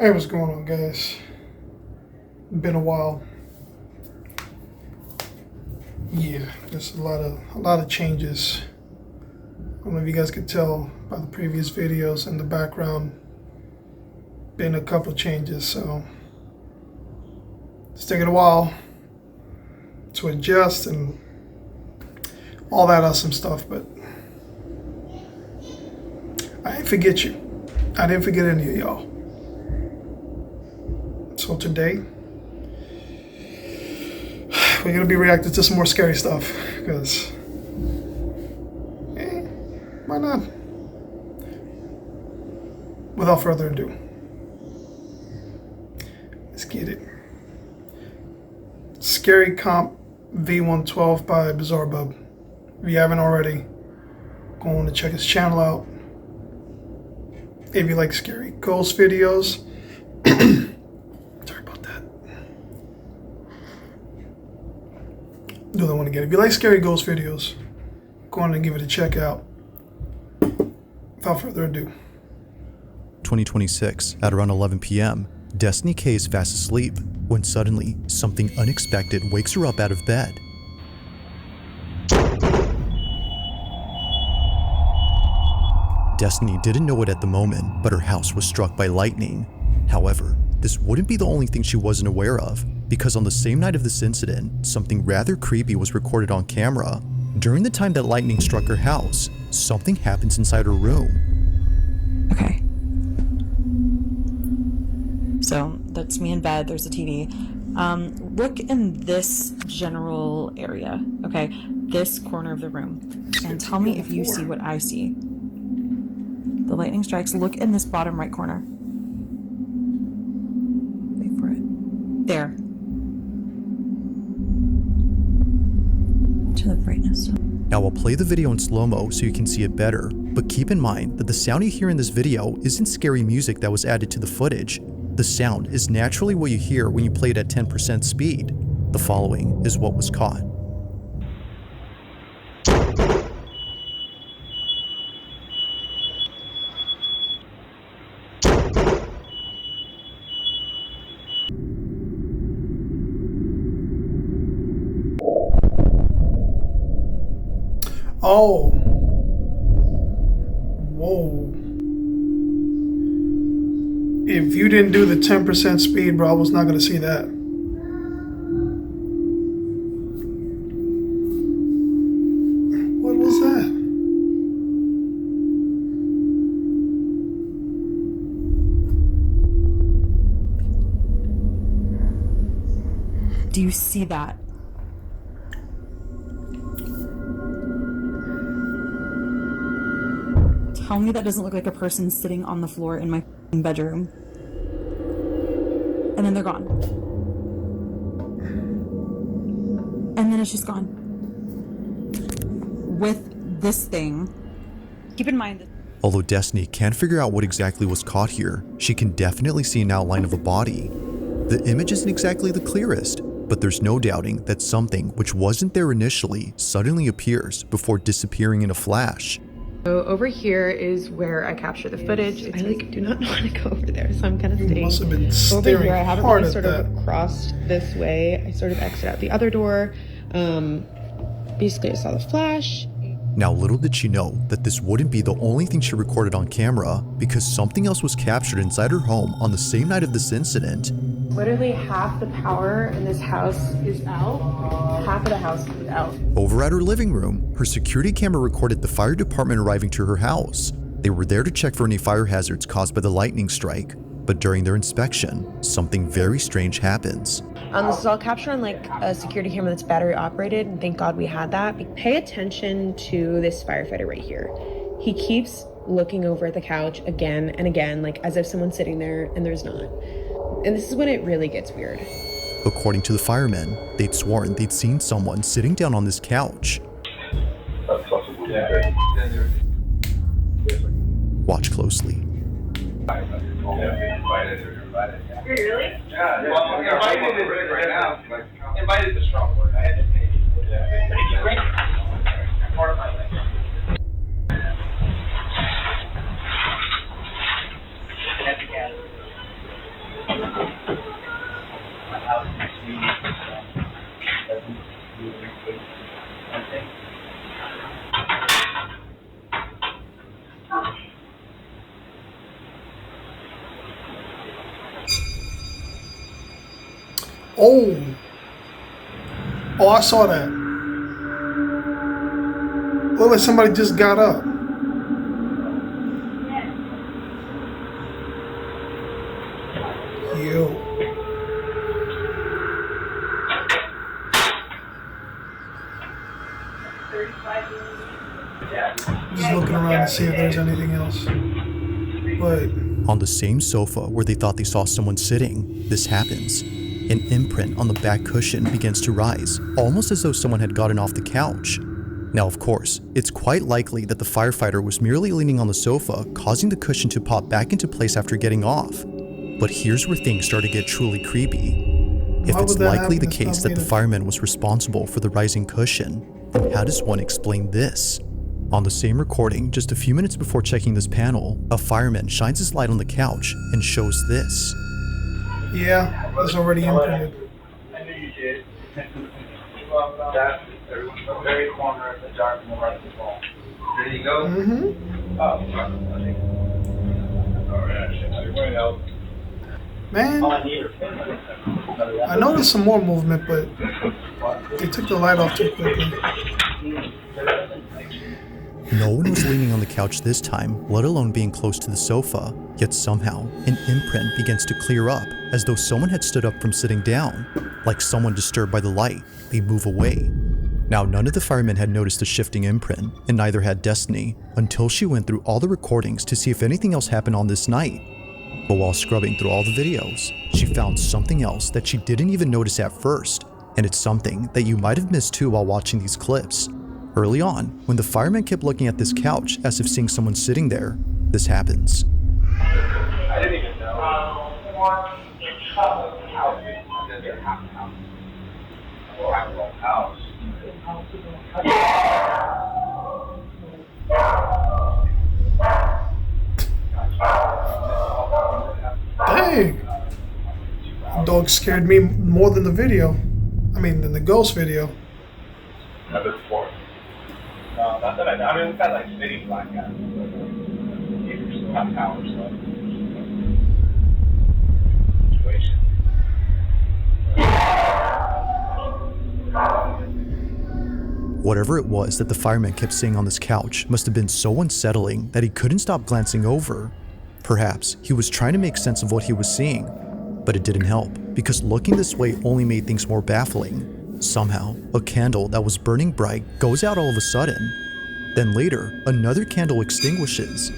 Hey, what's going on, guys? Been a while. Yeah, there's a lot of changes. I don't know if you guys could tell by the previous videos in the background. Been a couple changes, so it's taking a while to adjust and all that awesome stuff, but I didn't forget you. I didn't forget any of y'all. So today, we're gonna be reacting to some more scary stuff, because, why not? Without further ado, let's get it. Scary Comp V112 by Bizarrebub. If you haven't already, go on to check his channel out. If you like scary ghost videos, sorry about that. Do that one again. If you like scary ghost videos, go on and give it a check out. Without further ado. 2026 at around 11 p.m. Destiny K is fast asleep when suddenly something unexpected wakes her up out of bed. Destiny didn't know it at the moment, but her house was struck by lightning. However, this wouldn't be the only thing she wasn't aware of, because on the same night of this incident, something rather creepy was recorded on camera. During the time that lightning struck her house, something happens inside her room. Okay. So that's me in bed, there's a TV. Look in this general area, okay? This corner of the room. And tell me if you see what I see. The lightning strikes. Look in this bottom right corner. Wait for it. There. To the brightness. Now I'll play the video in slow-mo so you can see it better, but keep in mind that the sound you hear in this video isn't scary music that was added to the footage. The sound is naturally what you hear when you play it at 10% speed. The following is what was caught. Oh. Whoa. If you didn't do the 10% speed, bro, I was not going to see that. What was that? Do you see that? Tell me that doesn't look like a person sitting on the floor in my bedroom. And then they're gone. And then it's just gone. With this thing, keep in mind that Although Destiny can't figure out what exactly was caught here, she can definitely see an outline of a body. The image isn't exactly the clearest, but there's no doubting that something which wasn't there initially suddenly appears before disappearing in a flash. So over here is where I capture the footage. I do not want to go over there, so I'm kind of staying Must have been over staring here. I haven't hard really at sort of crossed this way. I sort of exit out the other door. Basically I saw the flash. Now little did she know that this wouldn't be the only thing she recorded on camera, because something else was captured inside her home on the same night of this incident. Literally half the power in this house is out. Half of the house is out. Over at her living room, her security camera recorded the fire department arriving to her house. They were there to check for any fire hazards caused by the lightning strike, but during their inspection, something very strange happens. This is all captured on like a security camera that's battery operated, and thank God we had that. Pay attention to this firefighter right here. He keeps looking over at the couch again and again, like as if someone's sitting there and there's not. And this is when it really gets weird. According to the firemen, they'd sworn they'd seen someone sitting down on this couch. Watch closely. Really? Yeah. Well, invited is right now. Invited is a strong word. I had to pay. But if you bring part of my life. Oh! Oh, I saw that. Look like somebody just got up. Yo. Just looking around to see if there's anything else. But On the same sofa where they thought they saw someone sitting, this happens. An imprint on the back cushion begins to rise, almost as though someone had gotten off the couch. Now, of course, it's quite likely that the firefighter was merely leaning on the sofa, causing the cushion to pop back into place after getting off. But here's where things start to get truly creepy. If Why it's would that likely the happen? It's case not that the needed. fireman was responsible for the rising cushion, then how does one explain this? On the same recording, just a few minutes before checking this panel, a fireman shines his light on the couch and shows this. yeah, it's already imprinted. I knew you did. That's everyone's the very corner of the dark on the right of the wall. There you go. Mm-hmm. Oh, sorry. Everybody else. Man, All I need are I noticed some more movement, but they took the light off too quickly. No one was leaning on the couch this time, let alone being close to the sofa, yet somehow, an imprint begins to clear up, as though someone had stood up from sitting down. Like someone disturbed by the light, they move away. Now, none of the firemen had noticed the shifting imprint, and neither had Destiny, until she went through all the recordings to see if anything else happened on this night. But while scrubbing through all the videos, she found something else that she didn't even notice at first, and it's something that you might have missed too while watching these clips. Early on, when the fireman kept looking at this couch as if seeing someone sitting there, this happens. I didn't even know. House. Dang! The dog scared me more than the video. I mean, than the ghost video. Number 4. No, not that I know. I mean, we've got like city blackouts. Not power stuff. Situation. Whatever it was that the fireman kept seeing on this couch must have been so unsettling that he couldn't stop glancing over. Perhaps he was trying to make sense of what he was seeing, but it didn't help because looking this way only made things more baffling. Somehow, a candle that was burning bright goes out all of a sudden. Then later, another candle extinguishes.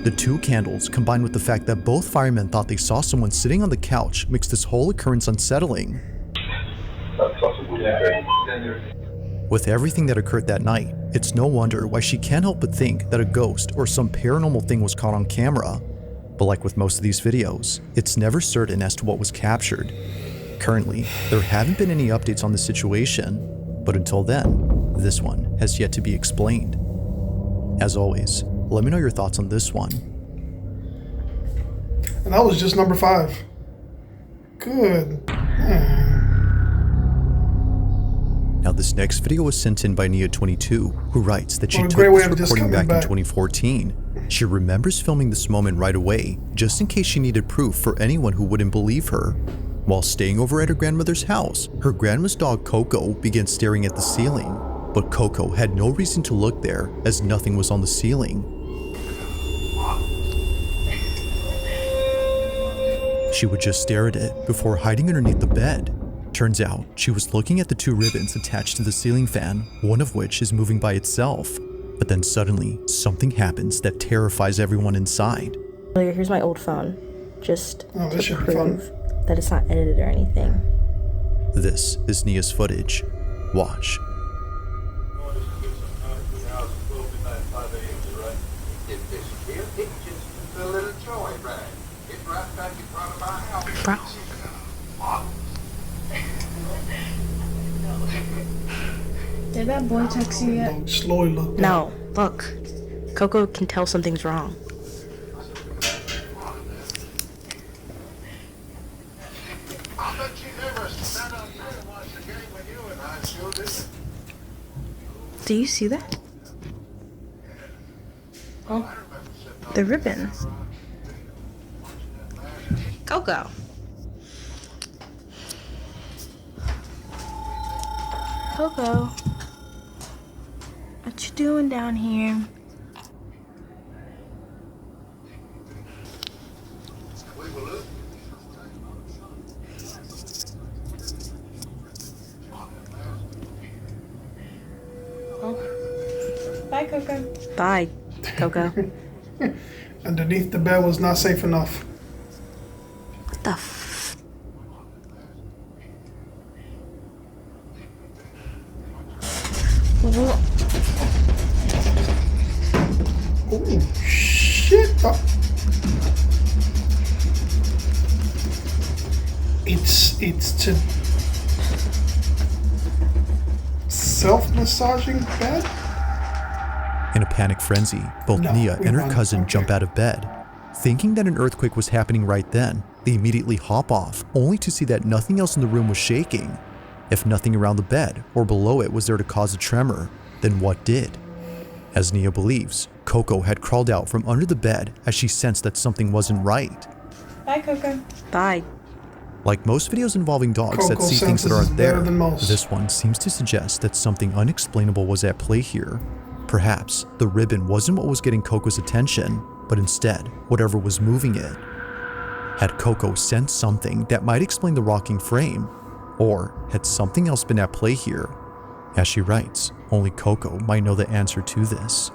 The two candles, combined with the fact that both firemen thought they saw someone sitting on the couch, makes this whole occurrence unsettling. With everything that occurred that night, it's no wonder why she can't help but think that a ghost or some paranormal thing was caught on camera. But like with most of these videos, it's never certain as to what was captured. Currently, there haven't been any updates on the situation, but until then, this one has yet to be explained. As always, let me know your thoughts on this one. And that was just number 5. Good. Man. Now this next video was sent in by Nia22, who writes that she What a took great way this of just recording coming back in back. 2014. She remembers filming this moment right away, just in case she needed proof for anyone who wouldn't believe her. While staying over at her grandmother's house, her grandma's dog Coco began staring at the ceiling, but Coco had no reason to look there as nothing was on the ceiling. She would just stare at it before hiding underneath the bed. Turns out, she was looking at the 2 ribbons attached to the ceiling fan, one of which is moving by itself. But then suddenly, something happens that terrifies everyone inside. Here's my old phone, just Oh, this to should be fun. prove that it's not edited or anything. This is Nia's footage. Watch. Bro. Did that boy text you yet? Dog slowly looked up. No, look. Coco can tell something's wrong. Do you see that? Oh, the ribbon. Coco. Coco, what you doing down here? Bye, Coco. Bye, Coco. Underneath the bed was not safe enough. What the f? What? Oh, shit. Oh. It's to self-massaging bed? In a panic frenzy, both No, Nia we and her run. cousin Okay. jump out of bed. Thinking that an earthquake was happening right then, they immediately hop off, only to see that nothing else in the room was shaking. If nothing around the bed or below it was there to cause a tremor, then what did? As Nia believes, Coco had crawled out from under the bed as she sensed that something wasn't right. Bye, Coco. Bye. Like most videos involving dogs Coco that see things that senses aren't better there, than most. this one seems to suggest that something unexplainable was at play here. Perhaps the ribbon wasn't what was getting Coco's attention, but instead, whatever was moving it. Had Coco sensed something that might explain the rocking frame? Or had something else been at play here? As she writes, only Coco might know the answer to this.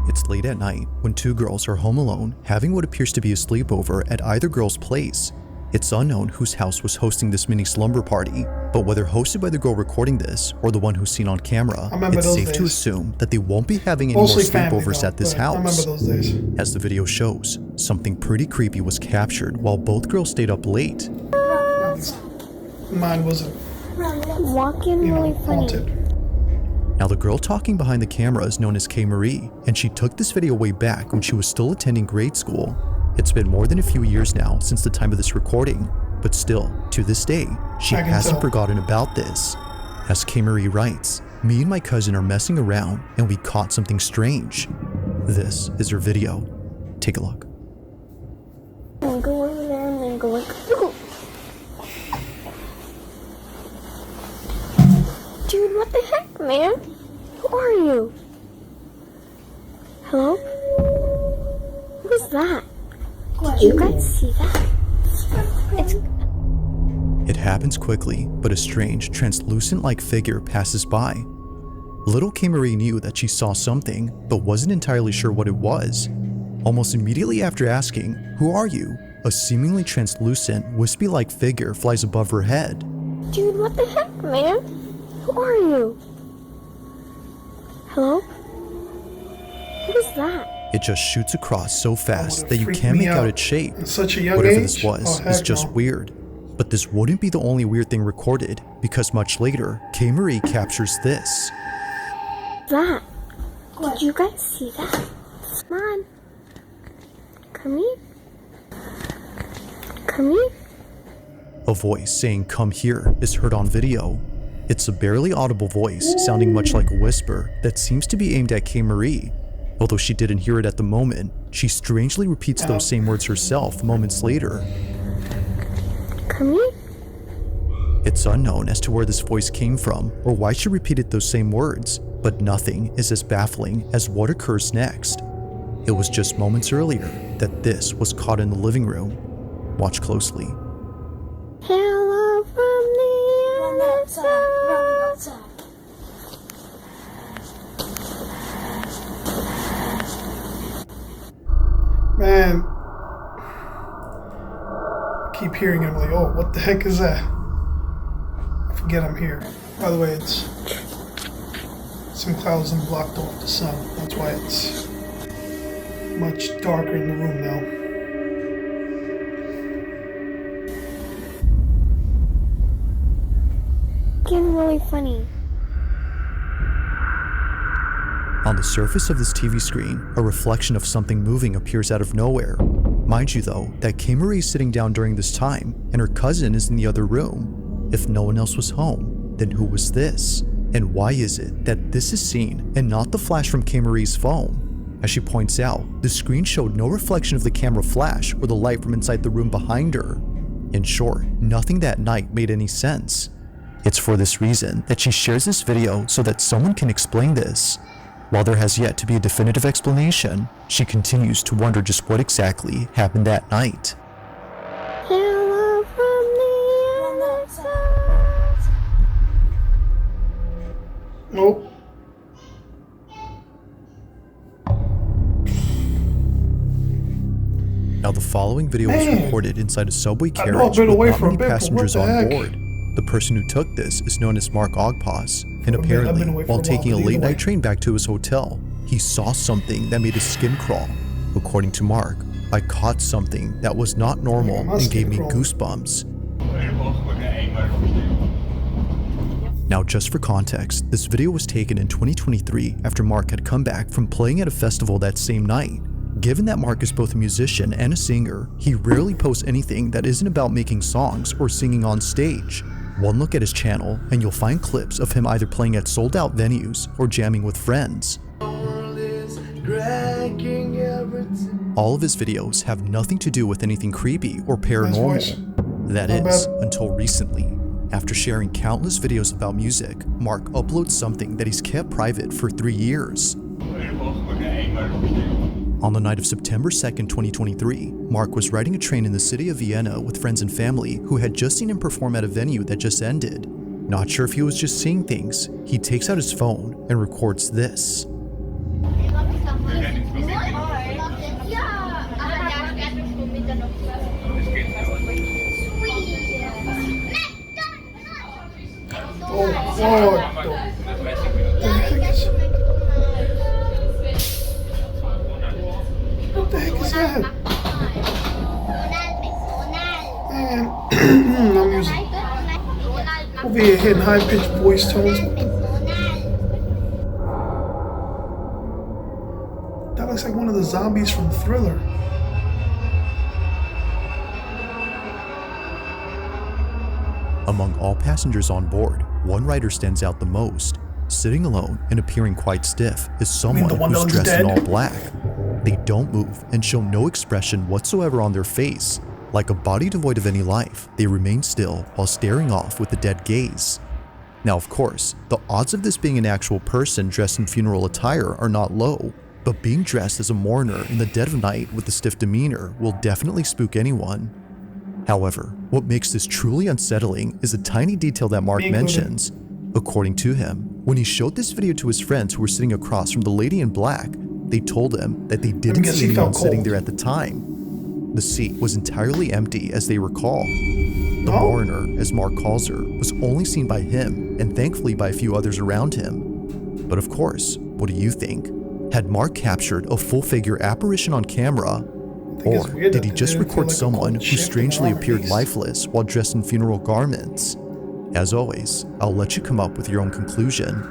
It's late at night when two girls are home alone having what appears to be a sleepover at either girl's place. It's unknown whose house was hosting this mini slumber party, but whether hosted by the girl recording this or the one who's seen on camera, remember it's those safe to days. assume that they won't be having any Mostly more family, sleepovers though, at this but I remember house. those days. As the video shows, something pretty creepy was captured while both girls stayed up late. Mine wasn't, Walking really funny. haunted. Now the girl talking behind the camera is known as K. Marie, and she took this video way back when she was still attending grade school. It's been more than a few years now since the time of this recording, but still, to this day, she I can hasn't tell. forgotten about this. As K. Marie writes, me and my cousin are messing around and we caught something strange. This is her video. Take a look. And go over there and then go like, dude, what the heck, man? Who are you? Hello? What is that? Did you guys see that? It happens quickly, but a strange, translucent-like figure passes by. Little K. Marie knew that she saw something, but wasn't entirely sure what it was. Almost immediately after asking, "Who are you?" a seemingly translucent, wispy-like figure flies above her head. Dude, what the heck, man? Who are you? Hello? What is that? It just shoots across so fast would've that you freaked can't me make out out its shape. at such a young Whatever age? this was Oh, is heck just no. weird. But this wouldn't be the only weird thing recorded, because much later, K. Marie captures this. That. Did you guys see that? Come on. Come here. Come here. A voice saying "come here" is heard on video. It's a barely audible voice sounding much like a whisper that seems to be aimed at K. Marie. Although she didn't hear it at the moment, she strangely repeats those same words herself moments later. Come here. It's unknown as to where this voice came from or why she repeated those same words, but nothing is as baffling as what occurs next. It was just moments earlier that this was caught in the living room. Watch closely. Hello from the other side. Man, keep hearing it. I'm like, oh, what the heck is that? I forget I'm here. By the way, it's some clouds and blocked off the sun. That's why it's much darker in the room now. Getting really funny. On the surface of this TV screen, a reflection of something moving appears out of nowhere. Mind you though, that K. Marie is sitting down during this time, and her cousin is in the other room. If no one else was home, then who was this? And why is it that this is seen and not the flash from K. Marie's phone? As she points out, the screen showed no reflection of the camera flash or the light from inside the room behind her. In short, nothing that night made any sense. It's for this reason that she shares this video so that someone can explain this. While there has yet to be a definitive explanation, she continues to wonder just what exactly happened that night. Hello from the other side. Nope. Now the following video was Man, recorded inside a subway I know I've carriage been with away not for a many bit, but what passengers the on heck? board. The person who took this is known as Mark Ogpos, and I've been apparently, away for while a while, taking a but either late way. night train back to his hotel, he saw something that made his skin crawl. According to Mark, I caught something that was not normal my and gave skin me crawled. goosebumps. Now just for context, this video was taken in 2023 after Mark had come back from playing at a festival that same night. Given that Mark is both a musician and a singer, he rarely posts anything that isn't about making songs or singing on stage. One look at his channel and you'll find clips of him either playing at sold-out venues or jamming with friends. All of his videos have nothing to do with anything creepy or Nice voice. paranormal. That Not is, bad. until recently. After sharing countless videos about music, Mark uploads something that he's kept private for 3 years. On the night of September 2nd, 2023, Mark was riding a train in the city of Vienna with friends and family who had just seen him perform at a venue that just ended. Not sure if he was just seeing things, he takes out his phone and records this. Oh, what the heck is... What the heck is that? Man, I'm using... Over here hitting high-pitched voice tones. That looks like one of the zombies from Thriller. Among all passengers on board, one rider stands out the most. Sitting alone and appearing quite stiff is someone the one that who's looks dressed in dead? all black. They don't move and show no expression whatsoever on their face. Like a body devoid of any life, they remain still while staring off with a dead gaze. Now of course, the odds of this being an actual person dressed in funeral attire are not low, but being dressed as a mourner in the dead of night with a stiff demeanor will definitely spook anyone. However, what makes this truly unsettling is a tiny detail that Mark Me included. mentions. According to him, when he showed this video to his friends who were sitting across from the lady in black, they told him that they didn't guess see he anyone felt sitting cold. there at the time. The seat was entirely empty as they recall. The No? mourner, as Mark calls her, was only seen by him and thankfully by a few others around him. But of course, what do you think? Had Mark captured a full-figure apparition on camera? think it's Or weird did that he they just didn't feel record like a someone cold who shift in strangely their appeared face? lifeless while dressed in funeral garments? As always, I'll let you come up with your own conclusion.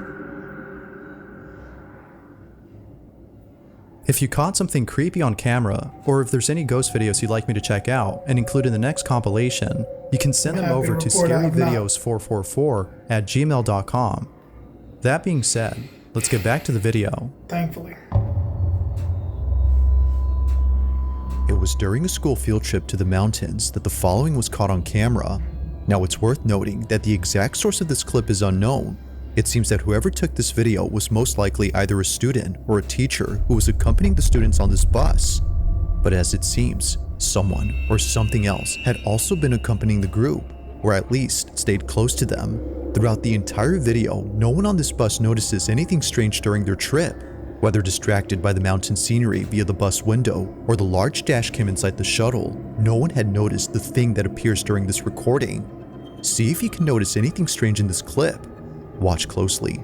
If you caught something creepy on camera, or if there's any ghost videos you'd like me to check out and include in the next compilation, you can send them happy over to to report I have not. scaryvideos444@gmail.com. That being said, let's get back to the video. Thankfully. It was during a school field trip to the mountains that the following was caught on camera. Now it's worth noting that the exact source of this clip is unknown. It seems that whoever took this video was most likely either a student or a teacher who was accompanying the students on this bus. But as it seems, someone or something else had also been accompanying the group, or at least stayed close to them. Throughout the entire video, no one on this bus notices anything strange during their trip. Whether distracted by the mountain scenery via the bus window or the large dash cam inside the shuttle, no one had noticed the thing that appears during this recording. See if you can notice anything strange in this clip. Watch closely.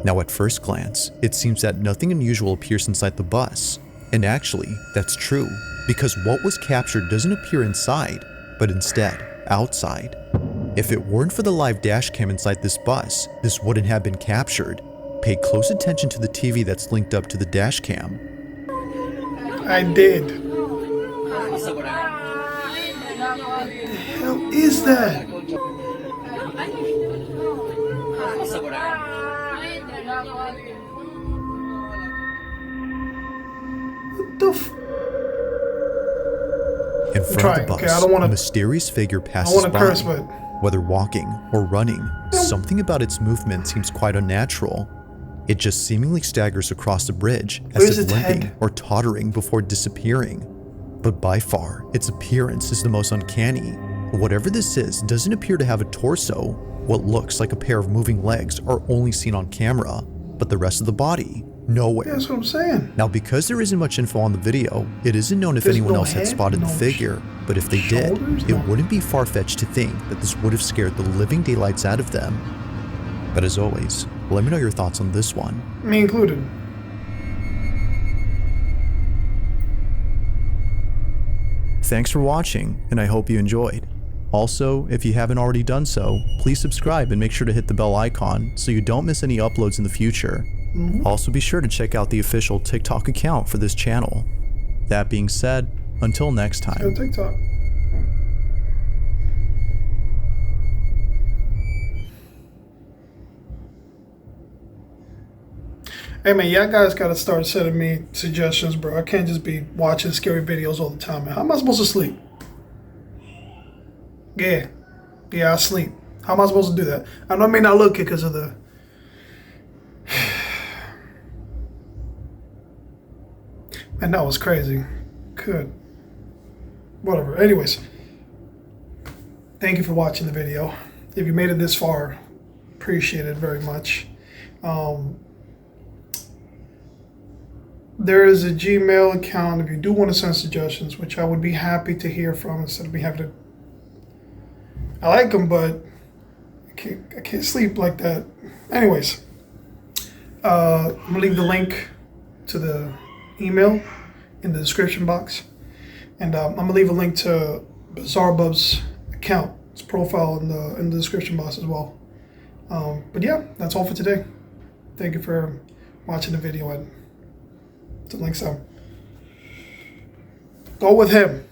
Now at first glance, it seems that nothing unusual appears inside the bus. And actually, that's true, because what was captured doesn't appear inside, but instead, outside. If it weren't for the live dash cam inside this bus, this wouldn't have been captured. Pay close attention to the TV that's linked up to the dash cam. I did. What the hell is that? What the f... In front of the bus, Okay, I don't wanna, a mysterious figure passes I wanna by. curse, but... Whether walking or running, something about its movement seems quite unnatural. It just seemingly staggers across the bridge as Where's if its limping head? or tottering before disappearing. But by far, its appearance is the most uncanny. Whatever this is doesn't appear to have a torso. What looks like a pair of moving legs are only seen on camera, but the rest of the body, nowhere. That's what I'm saying. Now, because there isn't much info on the video, it isn't known if There's anyone no else had head, spotted the no figure, but if they did, shoulders, it no. wouldn't be far-fetched to think that this would have scared the living daylights out of them. But as always, let me know your thoughts on this one. Me included. Thanks for watching, and I hope you enjoyed. Also, if you haven't already done so, please subscribe and make sure to hit the bell icon so you don't miss any uploads in the future. Also be sure to check out the official TikTok account for this channel. That being said, until next Go time. TikTok. Hey man, y'all guys gotta start sending me suggestions, bro. I can't just be watching scary videos all the time, man. How am I supposed to sleep? Yeah, I sleep. How am I supposed to do that? I know I may not look it because of the... Man, that was crazy. Good. Whatever. Anyways, thank you for watching the video. If you made it this far, appreciate it very much. There is a Gmail account if you do want to send suggestions, which I would be happy to hear from instead of me having to... I like them, but I can't sleep like that. Anyways, I'm going to leave the link to the email in the description box. And I'm going to leave a link to Bizarrebub's account, his profile in the description box as well. But yeah, that's all for today. Thank you for watching the video, and until next time, go with him.